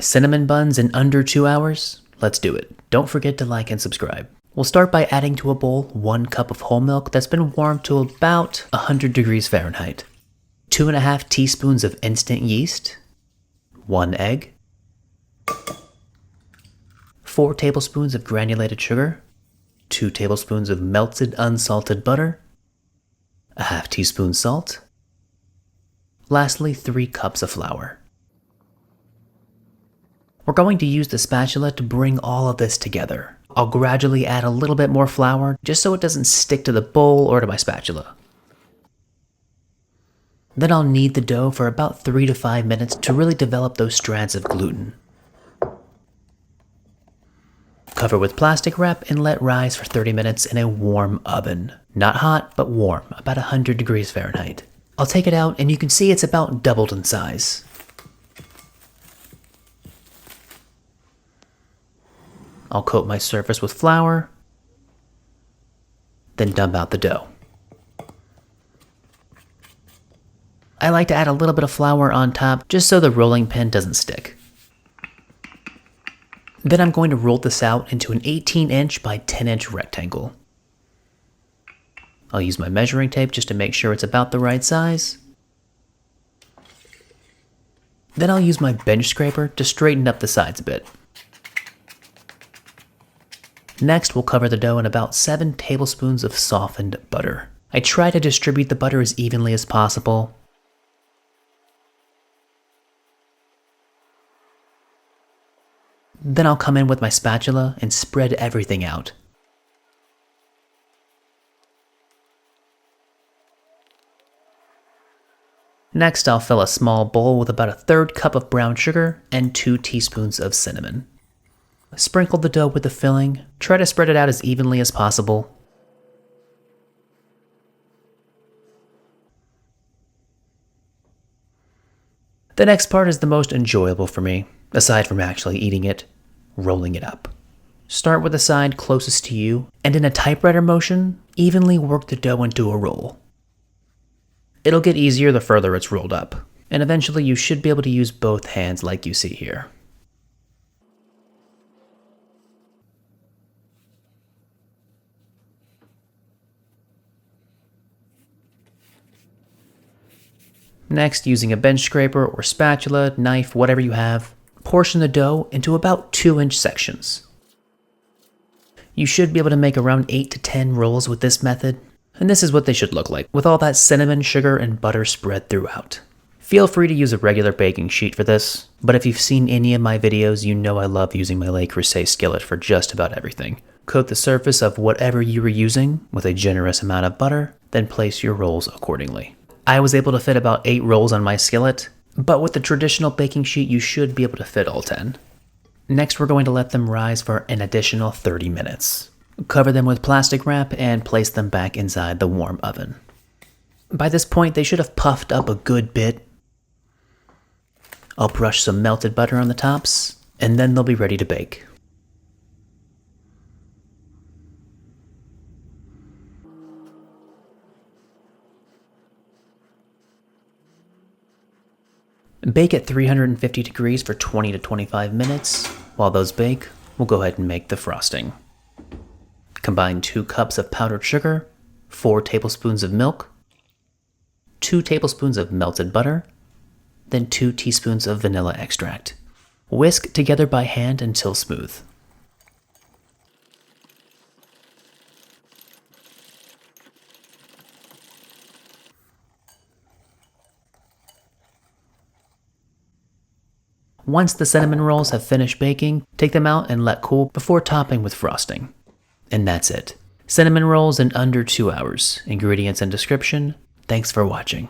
Cinnamon buns in under 2 hours? Let's do it. Don't forget to like and subscribe. We'll start by adding to a bowl 1 cup of whole milk that's been warmed to about 100 degrees Fahrenheit, 2.5 teaspoons of instant yeast, 1 egg, 4 tablespoons of granulated sugar, 2 tablespoons of melted unsalted butter, a half teaspoon salt, lastly 3 cups of flour. We're going to use the spatula to bring all of this together. I'll gradually add a little bit more flour just so it doesn't stick to the bowl or to my spatula. Then I'll knead the dough for about 3 to 5 minutes to really develop those strands of gluten. Cover with plastic wrap and let rise for 30 minutes in a warm oven. Not hot, but warm, about 100 degrees Fahrenheit. I'll take it out and you can see it's about doubled in size. I'll coat my surface with flour, then dump out the dough. I like to add a little bit of flour on top just so the rolling pin doesn't stick. Then I'm going to roll this out into an 18-inch by 10-inch rectangle. I'll use my measuring tape just to make sure it's about the right size. Then I'll use my bench scraper to straighten up the sides a bit. Next, we'll cover the dough in about 7 tablespoons of softened butter. I try to distribute the butter as evenly as possible. Then I'll come in with my spatula and spread everything out. Next, I'll fill a small bowl with about a 1/3 cup of brown sugar and 2 teaspoons of cinnamon. Sprinkle the dough with the filling. Try to spread it out as evenly as possible. The next part is the most enjoyable for me, aside from actually eating it, rolling it up. Start with the side closest to you, and in a typewriter motion, evenly work the dough into a roll. It'll get easier the further it's rolled up, and eventually you should be able to use both hands like you see here. Next, using a bench scraper or spatula, knife, whatever you have, portion the dough into about 2-inch sections. You should be able to make around 8 to 10 rolls with this method, and this is what they should look like, with all that cinnamon, sugar, and butter spread throughout. Feel free to use a regular baking sheet for this, but if you've seen any of my videos, you know I love using my Le Creuset skillet for just about everything. Coat the surface of whatever you were using with a generous amount of butter, then place your rolls accordingly. I was able to fit about 8 rolls on my skillet, but with the traditional baking sheet, you should be able to fit all 10. Next, we're going to let them rise for an additional 30 minutes. Cover them with plastic wrap and place them back inside the warm oven. By this point, they should have puffed up a good bit. I'll brush some melted butter on the tops, and then they'll be ready to bake. Bake at 350 degrees for 20 to 25 minutes. While those bake, we'll go ahead and make the frosting. Combine 2 cups of powdered sugar, 4 tablespoons of milk, 2 tablespoons of melted butter, then 2 teaspoons of vanilla extract. Whisk together by hand until smooth. Once the cinnamon rolls have finished baking, take them out and let cool before topping with frosting. And that's it. Cinnamon rolls in under 2 hours. Ingredients and description. Thanks for watching.